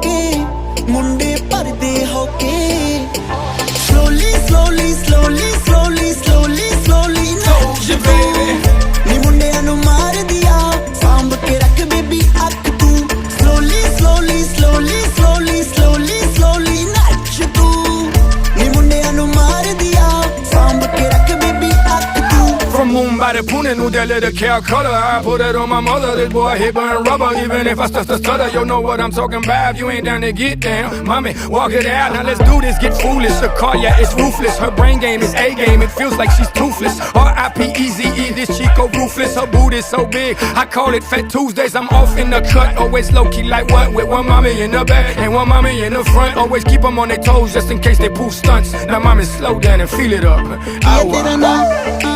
होके मुंडे भरदे होके slowly slowly slowly slowly slowly slowly Told you, baby. नी मुंडियां नू मार दिया सांभ के रख बेबी अख तू slowly slowly slowly slowly slowly slowly नच तू नी मुंडियां नू मार दिया सांभ के रख बेबी अख तू From Mumbai to Pune, New Delhi to Calcutta, I put it on my mother. This boy here burn rubber, even if I start to stutter. You know what I'm talking about. You ain't down to get down, mommy, walk it out. Now let's do this. Get foolish. The car, yeah, it's ruthless. Her brain game is A game. It feels like she's toothless. R.I.P.E.Z.E. This Chico ruthless. Her booty's so big, I call it Fat Tuesdays. I'm off in the cut, always low key like what? With one mommy in the back and one mommy in the front. Always keep them on their toes just in case they pull stunts. Now mommy, slow down and feel it up. ये तेरा नाम